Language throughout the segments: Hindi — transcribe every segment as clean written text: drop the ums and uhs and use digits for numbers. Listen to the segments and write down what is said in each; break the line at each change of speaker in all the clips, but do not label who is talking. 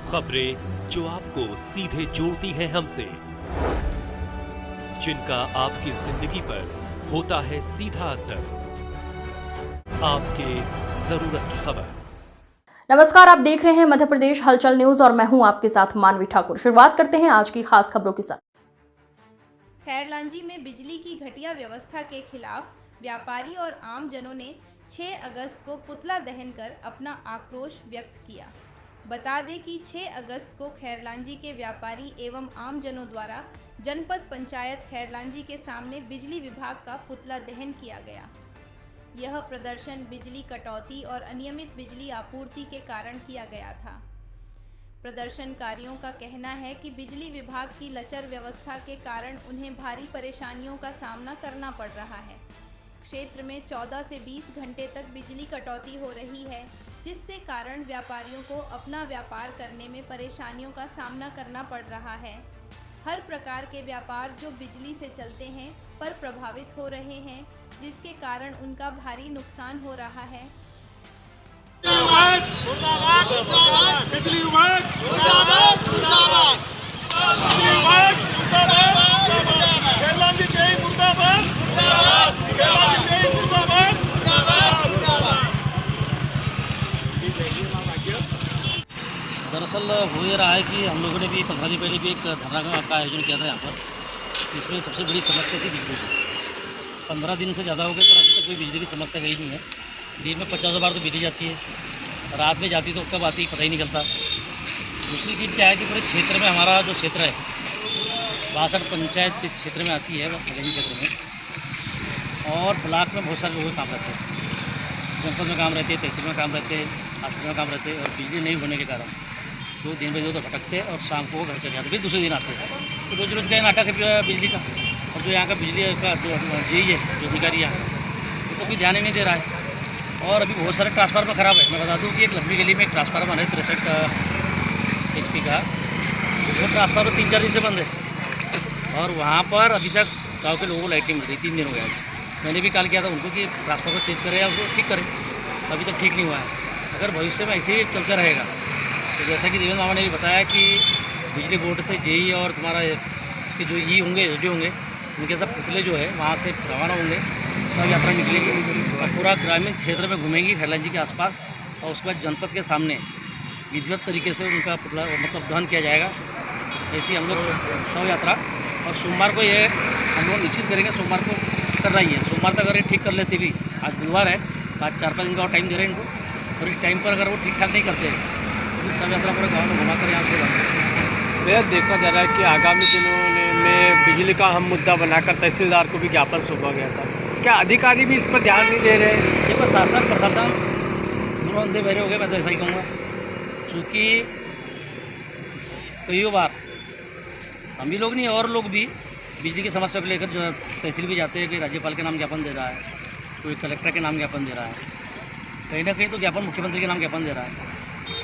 खबरें जो आपको सीधे जोड़ती हैं हमसे, जिनका आपकी जिंदगी पर होता है सीधा असर। आपके जरूरत की खबर।
नमस्कार, आप देख रहे हैं मध्य प्रदेश हलचल न्यूज और मैं हूं आपके साथ मानवी ठाकुर। शुरुआत करते हैं आज की खास खबरों के साथ।
खैरलांजी में बिजली की घटिया व्यवस्था के खिलाफ व्यापारी और आमजनों ने 6 अगस्त को पुतला दहन कर अपना आक्रोश व्यक्त किया। बता दें कि 6 अगस्त को खैरलांजी के व्यापारी एवं आमजनों द्वारा जनपद पंचायत खैरलांजी के सामने बिजली विभाग का पुतला दहन किया गया। यह प्रदर्शन बिजली कटौती और अनियमित बिजली आपूर्ति के कारण किया गया था। प्रदर्शनकारियों का कहना है कि बिजली विभाग की लचर व्यवस्था के कारण उन्हें भारी परेशानियों का सामना करना पड़ रहा है। क्षेत्र में 14 से 20 घंटे तक बिजली कटौती हो रही है, जिससे कारण व्यापारियों को अपना व्यापार करने में परेशानियों का सामना करना पड़ रहा है। हर प्रकार के व्यापार जो बिजली से चलते हैं पर प्रभावित हो रहे हैं, जिसके कारण उनका भारी नुकसान हो रहा है।
दरअसल हो ये रहा है कि हम लोगों ने भी 15 दिन पहले भी एक धरना का आयोजन किया था यहाँ पर। इसमें सबसे बड़ी समस्या थी बिजली की। 15 दिन से ज़्यादा हो गए पर अभी तक कोई बिजली की समस्या गई नहीं है। दिन में 50 बार तो बिजली जाती है, रात में जाती तो कब आती पता ही नहीं चलता। दूसरी चीज़ क्या है कि पूरे क्षेत्र में हमारा जो क्षेत्र है 62 पंचायत के क्षेत्र में आती है, खैरलांजी क्षेत्र में, और ब्लॉक में बहुत सारे लोग काम रहते हैं, जनपद में काम रहते हैं, तहसील में काम रहते हैं, हॉस्पिटल में काम रहते हैं, और बिजली नहीं होने के कारण तो दिन में तो भटकते और शाम को घर चले जाते, फिर दूसरे दिन आते हैं। तो रोज रोज का नाटक है बिजली का। और जो यहाँ का बिजली का जो जी है, जो अधिकारी यहाँ तो कोई ध्यान ही नहीं दे रहा है। और अभी बहुत सारे ट्रांसफार्मर ख़राब है। मैं बता दूँ कि एक लंबी गली में एक ट्रांसफार्मर है 63 HP का, वो ट्रांसफार्मर 3-4 दिन से बंद है और वहाँ पर अभी तक गाँव के लोगों को लाइटिंग मिल रही 3 दिन हो गया। मैंने भी कॉल किया था उनको कि ट्रांसफार्मर चेंज करें या उसको ठीक करें, अभी तक ठीक नहीं हुआ है। अगर भविष्य में ऐसे ही चलता रहेगा तो जैसा कि देवेंद्र मामा ने भी बताया कि बिजली बोर्ड से जेई और तुम्हारा इसके जो ई होंगे, एसडी होंगे, उनके सब पुतले जो है वहाँ से रवाना होंगे, सब यात्रा निकलेगी और पूरा ग्रामीण क्षेत्र में घूमेंगी खैरलांजी के आसपास, और उसके बाद जनपद के सामने विधिवत तरीके से उनका पुतला मतलब दहन किया जाएगा। ऐसी हम लोग शव यात्रा, और सोमवार को ये हम लोग निश्चित करेंगे, सोमवार को करना ही है। सोमवार तक अगर ये ठीक कर लेते भी, आज बुधवार है, आज 4-5 दिन का और टाइम दे रहे हैं इनको, और इस टाइम पर अगर वो ठीक ठाक नहीं करते तो सब यात्रा पूरे गाँव में घुमाकर यहाँ से
यह देखा जा रहा है कि आगामी दिनों में बिजली का अहम मुद्दा बनाकर तहसीलदार को भी ज्ञापन सौंपा गया था। क्या अधिकारी भी इस पर ध्यान नहीं दे रहे हैं?
देखो प्रशासन दोनों अंधे बहरे हो गए, मैं तो ऐसा ही कहूँगा। चूँकि कई बार हम भी लोग नहीं और लोग भी बिजली की समस्या को लेकर जो तहसील भी जाते हैं कि राज्यपाल के नाम ज्ञापन दे रहा है, कोई कलेक्टर के नाम ज्ञापन दे रहा है, कहीं ना कहीं तो ज्ञापन मुख्यमंत्री के नाम ज्ञापन दे रहा है,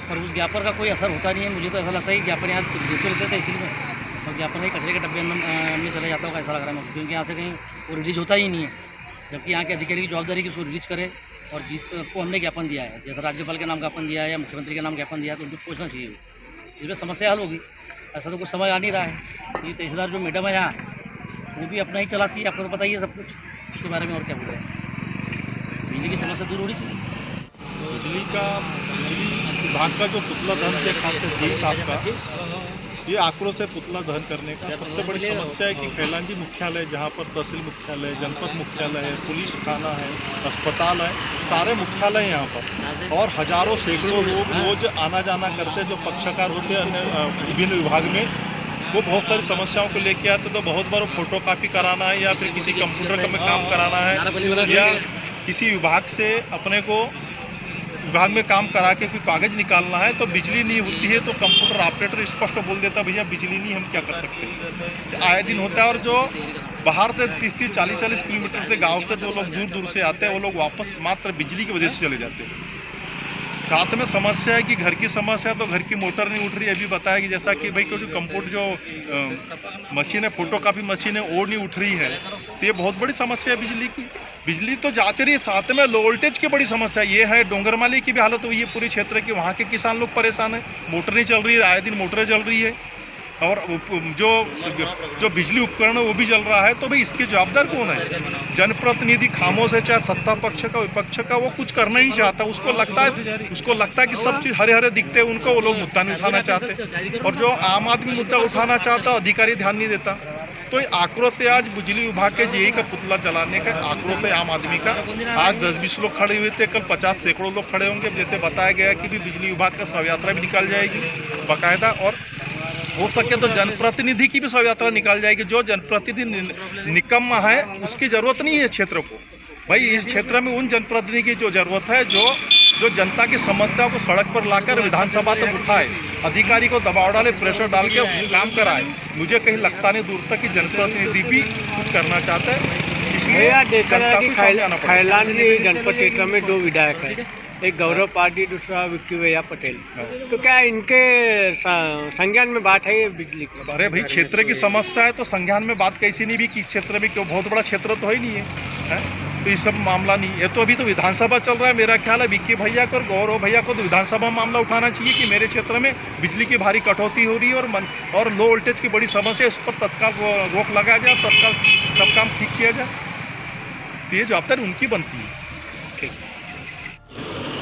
और उस ज्ञापन का कोई असर होता नहीं है। मुझे तो ऐसा लगता है कि ज्ञापन यहाँ देते रहते तहसील में और ज्ञापन ही कचरे के डब्बे में चला जाता होगा, ऐसा लग रहा है मुझे, क्योंकि यहाँ से कहीं वो रिलीज होता ही नहीं है। जबकि यहाँ के अधिकारी की जवाबदारी कि उसको रिलीज करे, और जिसको हमने ज्ञापन दिया है, जैसे राज्यपाल के नाम ज्ञापन दिया है या मुख्यमंत्री के नाम ज्ञापन दिया है, तो उनको पूछना चाहिए, इसमें समस्या हल होगी। ऐसा तो कुछ समझ आ नहीं रहा है। ये तहसीलदार जो मैडम है यहाँ, वो भी अपना ही चलाती है, आपको तो पता ही है सब कुछ, उसके बारे में और क्या बोल रहे हैं। बिजली की समस्या दूर होनी चाहिए।
बिजली विभाग का जो पुतला दहन किया, खासकर जेई साहब का, ये आक्रोश है पुतला दहन करने का। सबसे बड़ी समस्या है कि खैरलांजी मुख्यालय, जहाँ पर तहसील मुख्यालय, जनपद मुख्यालय है, पुलिस थाना है, अस्पताल है, सारे मुख्यालय यहाँ पर, और हजारों सैकड़ों लोग रोज आना जाना करते हैं। जो पक्षकार होते हैं अन्य विभिन्न विभाग में, वो बहुत सारी समस्याओं को लेके आते, तो बहुत बार फोटो कॉपी कराना है या फिर किसी कंप्यूटर में काम कराना है, या किसी विभाग से अपने को विभाग में काम करा के कोई कागज़ निकालना है, तो बिजली नहीं होती है तो कंप्यूटर ऑपरेटर स्पष्ट बोल देता है भैया बिजली नहीं, हम क्या कर सकते हैं। आए दिन होता है। और जो बाहर से 30-30, 40-40 किलोमीटर से गांव से जो लोग दूर दूर से आते हैं, वो लोग वापस मात्र बिजली की वजह से चले जाते हैं। साथ में समस्या है कि घर की समस्या, तो घर की मोटर नहीं उठ रही। अभी बताया कि जैसा कि भाई जो कंप्यूटर जो मशीन है, फोटोकॉपी मशीन है, वो नहीं उठ रही है। तो ये बहुत बड़ी समस्या है बिजली की। बिजली तो जाच रही है, साथ में लो वोल्टेज की बड़ी समस्या ये है। डोंगरमाली की भी हालत हुई है पूरे क्षेत्र की, वहाँ के किसान लोग परेशान हैं। मोटर नहीं चल रही है, आए दिन मोटरें चल रही है, और जो बिजली उपकरण है वो भी चल रहा है। तो भाई इसके जवाबदार कौन है? जनप्रतिनिधि खामोश है, चाहे सत्ता पक्ष का विपक्ष का, वो कुछ करना ही चाहता है। उसको लगता है कि सब चीज़ हरे हरे दिखते हैं उनको, वो लोग मुद्दा नहीं उठाना चाहते। और जो आम आदमी मुद्दा उठाना चाहता, अधिकारी ध्यान नहीं देता। तो आक्रोश है आज बिजली विभाग के जेई का पुतला जलाने का आक्रोश है आम आदमी का। आज 10-20 लोग खड़े हुए थे, कल 50 सैकड़ों लोग खड़े होंगे। जैसे बताया गया कि भी बिजली विभाग का शव यात्रा भी निकाल जाएगी बाकायदा, और हो सके तो जनप्रतिनिधि की भी शव यात्रा निकाल जाएगी। जो जनप्रतिनिधि निकम्मा है उसकी ज़रूरत नहीं है क्षेत्र को। भाई इस क्षेत्र में उन जनप्रतिनिधि की जो ज़रूरत है, जो जनता की समस्या को सड़क पर लाकर विधानसभा तक उठाए, अधिकारी को दबाव डाले, प्रेशर डाल के काम कराए। मुझे कहीं लगता नहीं दूर तक कि जनप्रतिनिधि भी कुछ करना चाहता है।
भैया देखा जाए कि खैलानी जनपद क्षेत्र में 2 विधायक हैं, एक गौरव पार्टी, दूसरा विक्की भैया पटेल। तो क्या इनके संज्ञान में बात है ये बिजली की?
अरे भाई क्षेत्र की समस्या है तो संज्ञान में बात कैसी नहीं भी कि इस क्षेत्र में क्यों, बहुत बड़ा क्षेत्र तो है नहीं है, तो ये सब मामला नहीं है। तो अभी तो विधानसभा चल रहा है। मेरा ख्याल है विक्की भैया को और गौरव भैया को तो विधानसभा में मामला उठाना चाहिए कि मेरे क्षेत्र में बिजली की भारी कटौती हो रही है और लो वोल्टेज की बड़ी समस्या है, इस पर तत्काल रोक लगाया जाए, तत्काल सब काम ठीक किया जाए। तो ये जवाबदारी उनकी बनती है।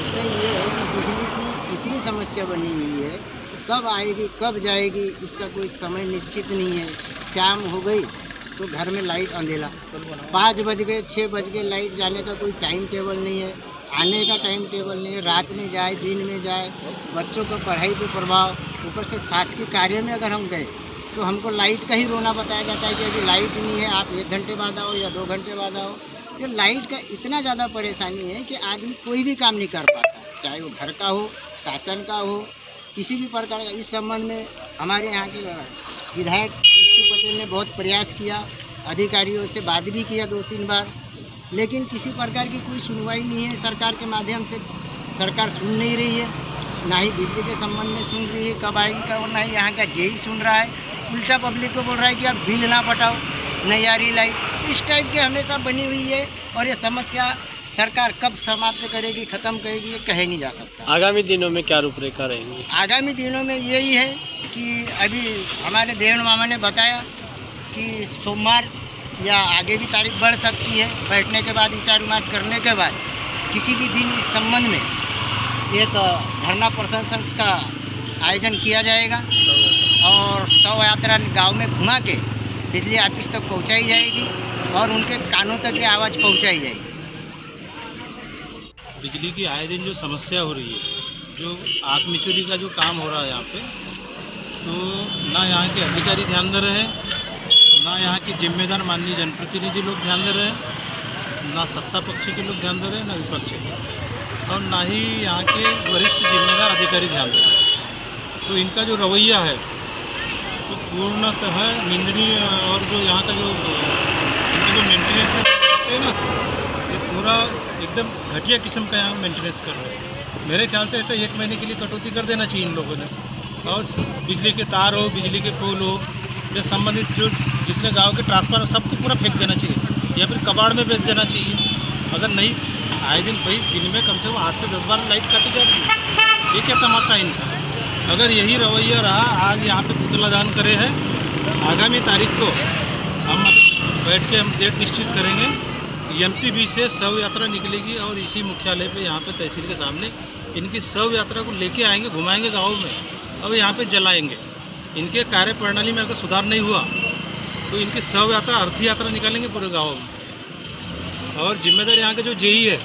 विषय ये है कि बिजली की इतनी समस्या बनी हुई है कि कब आएगी कब जाएगी इसका कोई समय निश्चित नहीं है। शाम हो गई तो घर में लाइट अंधेला, 5 बज गए 6 बज गए, लाइट जाने का कोई टाइम टेबल नहीं है, आने का टाइम टेबल नहीं है। रात में जाए दिन में जाए, बच्चों को पढ़ाई पे प्रभाव, ऊपर से शासकीय कार्य में अगर हम गए तो हमको लाइट का ही रोना बताया जाता है कि अभी लाइट नहीं है, आप 1 घंटे बाद आओ या 2 घंटे बाद आओ। तो लाइट का इतना ज़्यादा परेशानी है कि आदमी कोई भी काम नहीं कर पाता, चाहे वो घर का हो, शासन का हो, किसी भी प्रकार का। इस संबंध में हमारे यहाँ के विधायक विक्की पटेल ने बहुत प्रयास किया, अधिकारियों से बात भी किया 2-3 बार, लेकिन किसी प्रकार की कोई सुनवाई नहीं है। सरकार के माध्यम से सरकार सुन नहीं रही है, ना ही बिजली के संबंध में सुन रही है कब आएगी कब, ना ही यहाँ का जेई सुन रहा है। उल्टा पब्लिक को बोल रहा है कि आप बिल ना पटाओ, नहीं आ रही लाइट। इस टाइप की हमेशा बनी हुई है और ये समस्या सरकार कब समाप्त करेगी, ख़त्म करेगी, ये कहे नहीं जा सकता।
आगामी दिनों में क्या रूपरेखा रहेंगी?
आगामी दिनों में यही है कि अभी हमारे देवेंद्र मामा ने बताया कि सोमवार या आगे भी तारीख बढ़ सकती है। बैठने के बाद विचार विमर्श करने के बाद किसी भी दिन इस संबंध में एक धरना प्रदर्शन का आयोजन किया जाएगा और शव यात्रा गाँव में घुमा के बिजली ऑफिस तक पहुंचाई जाएगी और उनके कानों तक ये आवाज़ पहुंचाई जाएगी।
बिजली की आए दिन जो समस्या हो रही है, जो आँख मिचौली का जो काम हो रहा है यहाँ पे, तो ना यहाँ के अधिकारी ध्यान दे रहे हैं, ना यहाँ के जिम्मेदार माननीय जनप्रतिनिधि लोग ध्यान दे रहे हैं, ना सत्ता पक्ष के लोग ध्यान दे रहे हैं, ना विपक्ष के, और ना ही यहाँ के वरिष्ठ जिम्मेदार अधिकारी ध्यान दे रहे हैं। तो इनका जो रवैया है तो पूर्णतः निंदनीय, और जो यहाँ का जो इनका जो मेंटेनेंस है ना, ये पूरा एकदम घटिया किस्म का यहाँ मेंटेनेंस कर रहे हैं। मेरे ख्याल से ऐसा 1 महीने के लिए कटौती कर देना चाहिए इन लोगों ने, और बिजली के तार हो, बिजली के पोल हो, या संबंधित जो जितने गांव के ट्रांसफार्मर सबको पूरा फेंक देना चाहिए या फिर कबाड़ में बेच देना चाहिए। अगर नहीं, आए दिन भाई दिन में कम से कम 8 से 10 बार लाइट काटी जाती है। ये क्या तमाशा है इनका? अगर यही रवैया रहा, आज यहाँ पे पुतला दान करे हैं, आगामी तारीख को हम बैठ के हम डेट निश्चित करेंगे। एमपीबी से शव यात्रा निकलेगी और इसी मुख्यालय पे यहाँ पे तहसील के सामने इनकी शव यात्रा को लेके आएंगे, घुमाएंगे गाँव में और यहाँ पे जलाएंगे। इनके कार्य प्रणाली में अगर सुधार नहीं हुआ तो इनकी शव यात्रा, अर्थी यात्रा निकालेंगे पूरे गाँव में। और जिम्मेदार यहाँ के जो जेई है,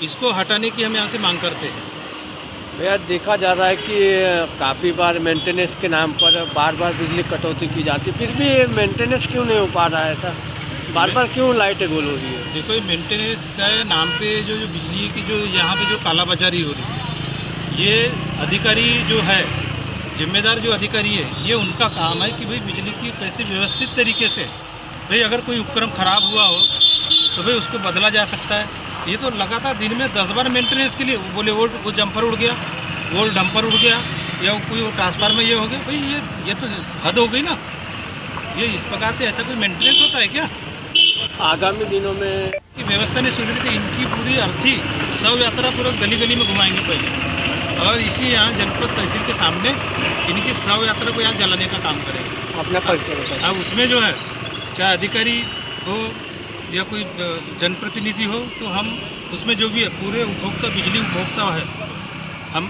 इसको हटाने की हम यहाँ से मांग करते हैं।
भैया देखा जा रहा है कि काफ़ी बार मेंटेनेंस के नाम पर बार बार बिजली कटौती की जाती है, फिर भी मेंटेनेंस क्यों नहीं हो पा रहा है? ऐसा बार बार क्यों लाइटें गोल हो रही है?
देखो, ये मेंटेनेंस का नाम पे जो बिजली की जो यहाँ पे जो कालाबाजारी हो रही है, ये अधिकारी जो है, जिम्मेदार जो अधिकारी है, ये उनका काम है कि भाई बिजली की कैसे व्यवस्थित तरीके से, भाई अगर कोई उपकरण ख़राब हुआ हो तो भाई उसको बदला जा सकता है। ये तो लगातार दिन में 10 बार मेंटेनेंस के लिए बोले वो जंपर उड़ गया, वो डंपर उड़ गया, या कोई ट्रांसफार्मर ये हो गया। भाई ये तो हद हो गई ना। ये इस प्रकार से ऐसा कोई मेंटेनेंस होता है क्या?
आगामी दिनों में
की व्यवस्था नहीं सुधरी तो इनकी पूरी अर्थी शव यात्रा पूरा गली गली में घुमाएंगे पहले, और इसी यहाँ जनपद तहसील के सामने इनकी शव यात्रा को यहाँ जलाने का काम करेंगे।
अपना परिचय बताइए।
अब उसमें जो है चाहे अधिकारी हो या कोई जनप्रतिनिधि हो, तो हम उसमें जो भी है पूरे उपभोक्ता, बिजली उपभोक्ता है, हम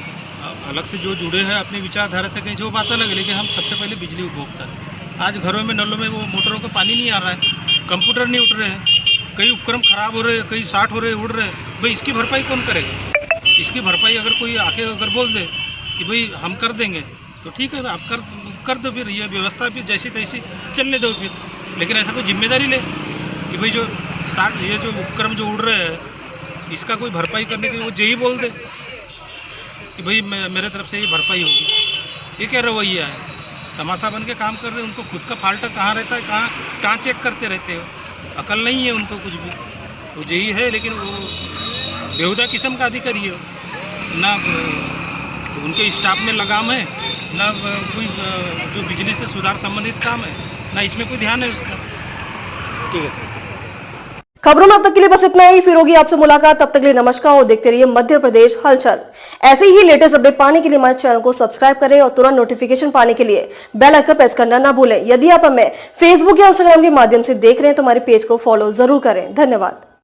अलग से जो जुड़े हैं अपनी विचारधारा से कहीं से वो बात अलग है, लेकिन हम सबसे पहले बिजली उपभोक्ता है। आज घरों में नलों में वो मोटरों का पानी नहीं आ रहा है, कंप्यूटर नहीं उठ रहे हैं, कई उपकरण खराब हो रहे हैं, कई शार्ट हो रहे हैं, उड़ रहे हैं। भाई इसकी भरपाई कौन करेगा? इसकी भरपाई अगर कोई आके अगर बोल दे कि भाई हम कर देंगे तो ठीक है, आप कर दो, फिर ये व्यवस्था फिर जैसी तैसी चलने दो फिर। लेकिन ऐसा कोई जिम्मेदारी ले कि भाई जो ये जो उपकरण जो उड़ रहे हैं इसका कोई भरपाई करने के लिए वो यही बोल दे कि भाई मेरे तरफ से ये भरपाई होगी। ये क्या रवैया है? तमाशा बन के काम कर रहे हैं। उनको खुद का फाल्ट कहाँ रहता है, कहाँ चेक करते रहते हो? अकल नहीं है उनको कुछ भी। तो यही है, लेकिन वो बेहुदा किस्म का अधिकारी है ना, उनके स्टाफ में लगाम है ना, कोई जो बिजली से सुधार संबंधित काम है ना, इसमें कोई ध्यान है उसका।
ठीक है।
खबरों में अब तक के लिए बस इतना ही। फिर होगी आपसे मुलाकात, तब तक के लिए नमस्कार और देखते रहिए मध्य प्रदेश हलचल। ऐसे ही लेटेस्ट अपडेट पाने के लिए हमारे चैनल को सब्सक्राइब करें और तुरंत नोटिफिकेशन पाने के लिए बेल आइकन प्रेस करना ना भूलें। यदि आप हमें फेसबुक या इंस्टाग्राम के माध्यम से देख रहे हैं तो हमारे पेज को फॉलो जरूर करें। धन्यवाद।